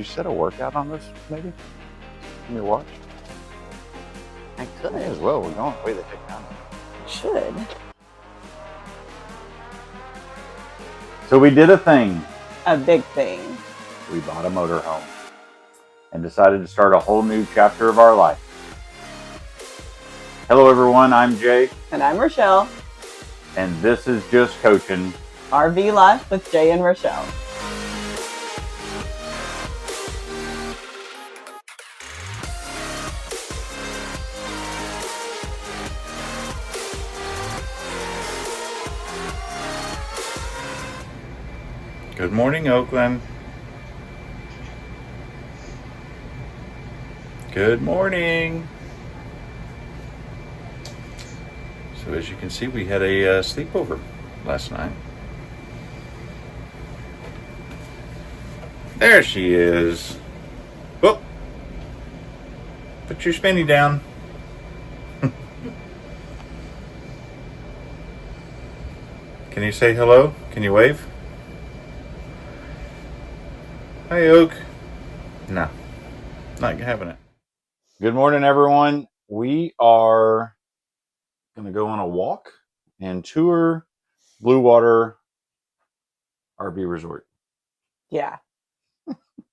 you set a workout on this, maybe? On your watch? I could. May as well. We're going way the heck down. Should. So we did a thing. A big thing. We bought a motorhome and decided to start a whole new chapter of our life. Hello, everyone. I'm Jay. And I'm Rochelle. And this is Just Coachin'. RV Life with Jay and Rochelle. Good morning, Oakland. Good morning. So as you can see, we had a sleepover last night. There she is. Whoop. Put your spinny down. Can you say hello? Can you wave? Hi, Oak. No, not having it. Good morning, everyone. We are going to go on a walk and tour Blue Water RV Resort. Yeah.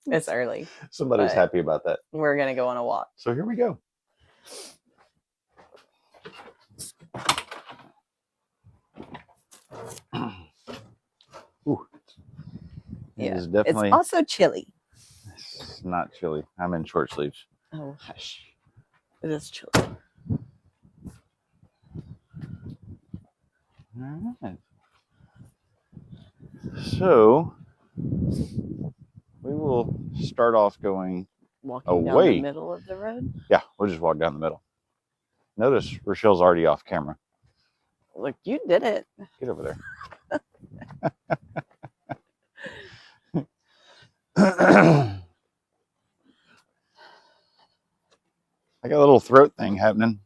It's early. Somebody's happy about that. We're going to go on a walk. So here we go. Ooh. Yeah. It is definitely. It's also chilly. It's not chilly. I'm in short sleeves. Oh, hush. It is chilly. All right. So we will start off going Walking away. down the middle of the road? Yeah, we'll just walk down the middle. Notice Rochelle's already off camera. Look, you did it. Get over there. I got a little throat thing happening.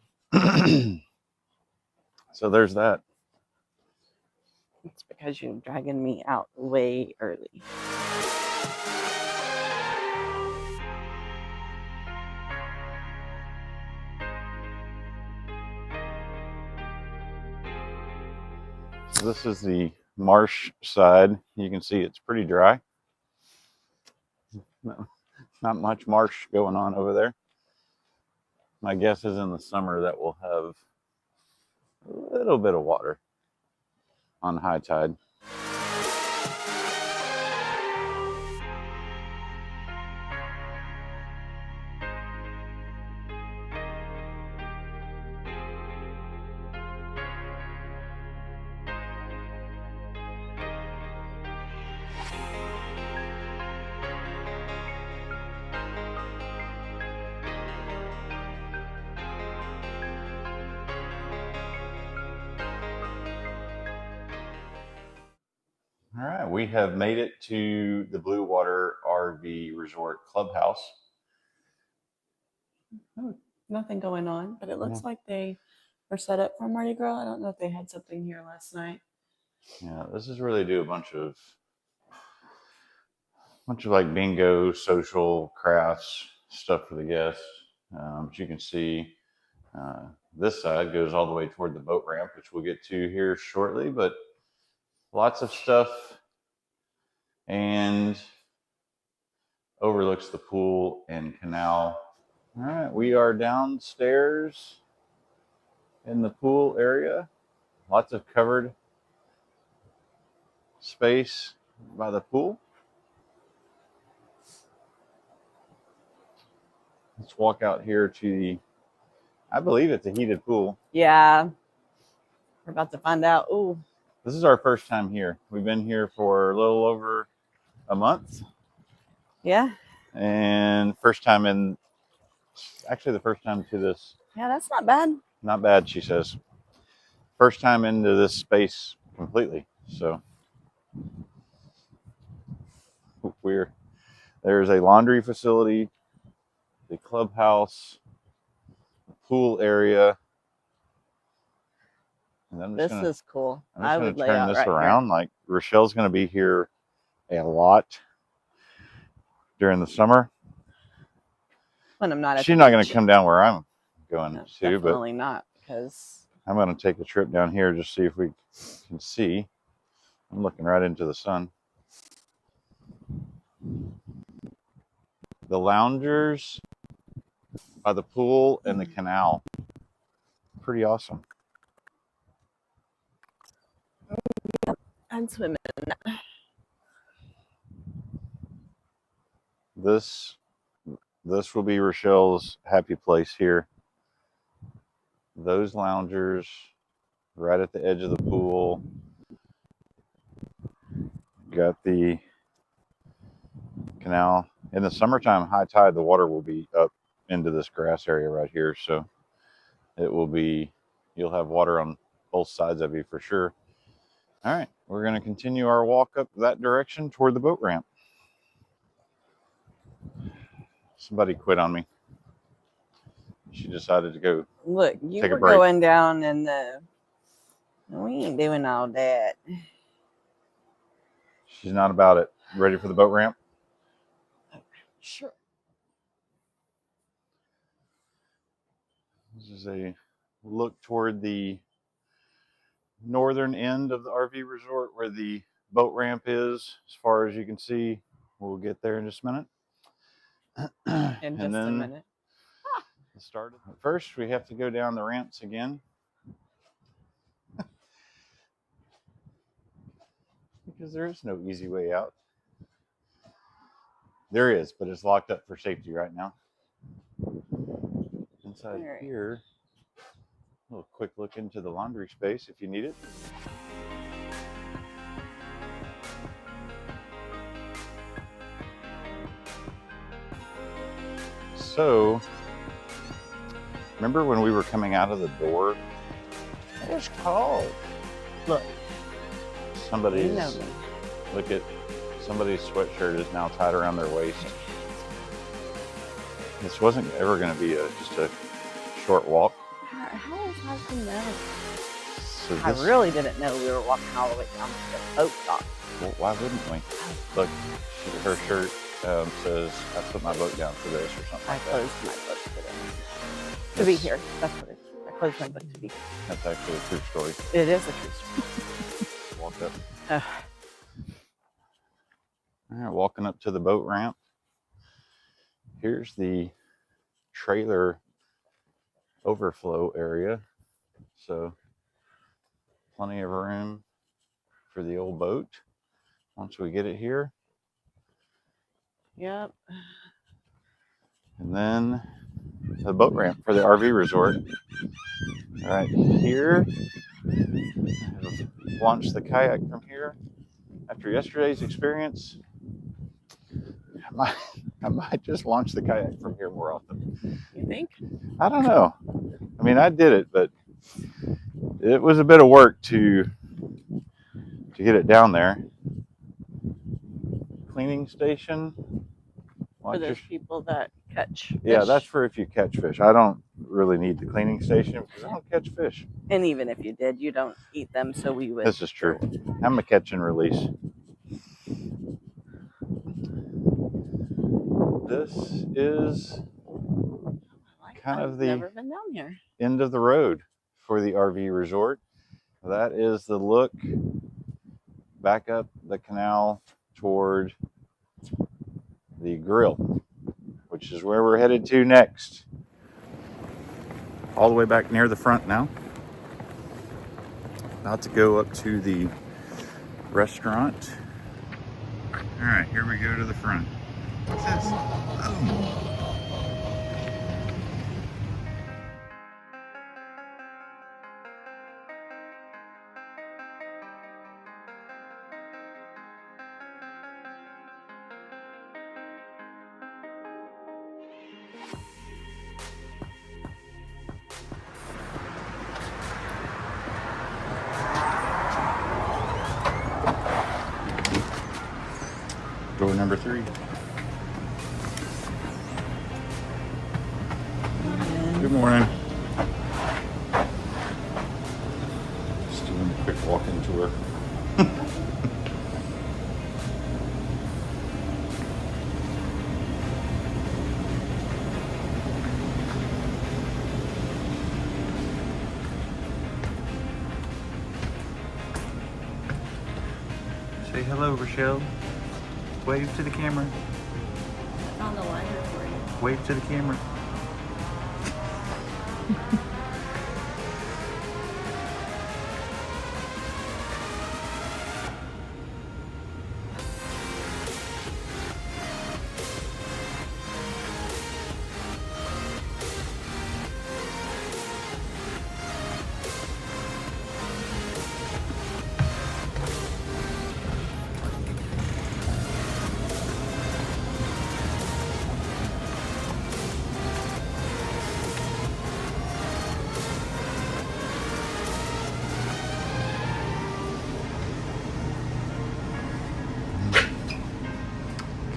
So there's that. It's because you're dragging me out way early. So this is the marsh side. You can see it's pretty dry. Not much marsh going on over there. My guess is in the summer that we'll have a little bit of water on high tide. All right, we have made it to the Blue Water RV Resort Clubhouse. Nothing going on, but it looks like they are set up for Mardi Gras. I don't know if they had something here last night. Yeah, this is where they do a bunch of like bingo, social crafts, stuff for the guests. As you can see, this side goes all the way toward the boat ramp, which we'll get to here shortly, but lots of stuff and overlooks the pool and canal. All right, we are downstairs in the pool area. Lots of covered space by the pool. Let's walk out here to the, I believe it's a heated pool. Yeah. We're about to find out. Ooh. This is our first time here. We've been here for a little over a month. Yeah. And first time in, actually the first time to this. Yeah, that's not bad. Not bad, she says. First time into this space completely. So there's a laundry facility, the clubhouse, the pool area. And this is cool. I would turn this around. Like Rochelle's going to be here a lot. during the summer. When I'm not at She's the not going beach. to come down where I'm going No, to, but definitely not, because I'm going to take a trip down here just see if we can see. I'm looking right into the sun. The loungers by the pool and the canal. Pretty awesome. I'd swim in that. This will be Rochelle's happy place here. Those loungers right at the edge of the pool. Got the canal. In the summertime, high tide, the water will be up into this grass area right here. So it will be, you'll have water on both sides of you for sure. All right, we're going to continue our walk up that direction toward the boat ramp. Somebody quit on me. She decided to go. Look, you take a were break. going down and we ain't doing all that. She's not about it. Ready for the boat ramp? Sure. This is a look toward the northern end of the RV resort where the boat ramp is. As far as you can see, we'll get there in just a minute. In just a minute. First, we have to go down the ramps again. Because there is no easy way out. There is, but it's locked up for safety right now. Inside here, a little quick look into the laundry space if you need it. So, remember when we were coming out of the door? It's cold. Look, somebody's sweatshirt is now tied around their waist. This wasn't ever going to be just a short walk. How is hard to know? So I really didn't know we were walking all the way down to the boat dock. Well, why wouldn't we? Look, her shirt says, I put my boat down for this or something like that. I closed my boat today. To be here. That's what it is. I closed my book to be here. That's actually a true story. It is a true story. Walk up. All right, walking up to the boat ramp. Here's the trailer overflow area. So plenty of room for the old boat once we get it here. Yep. And then the boat ramp for the RV resort. All right, here, I've launched the kayak from here. After yesterday's experience, I might just launch the kayak from here more often. You think? I don't know. I mean, I did it, but it was a bit of work to get it down there. Cleaning station. For those people that catch fish. Yeah, that's for if you catch fish. I don't really need the cleaning station because I don't catch fish. And even if you did, you don't eat them, so we would. This is true. I'm a catch and release. This is kind of the never been down here. End of the road for the RV resort. That is the look back up the canal toward the grill, which is where we're headed to next. All the way back near the front now. About to go up to the restaurant. All right, here we go to the front. What's this? Oh. Door number 3. Good morning. Just doing a quick walk-in tour. Say hello, Rochelle. Wave to the camera. I found a lighter for you. Wave to the camera.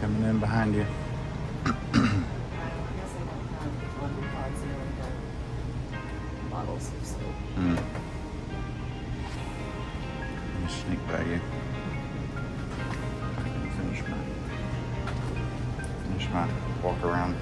Coming in behind you. Bottles of soap. Let me sneak by you. Finish my walk around.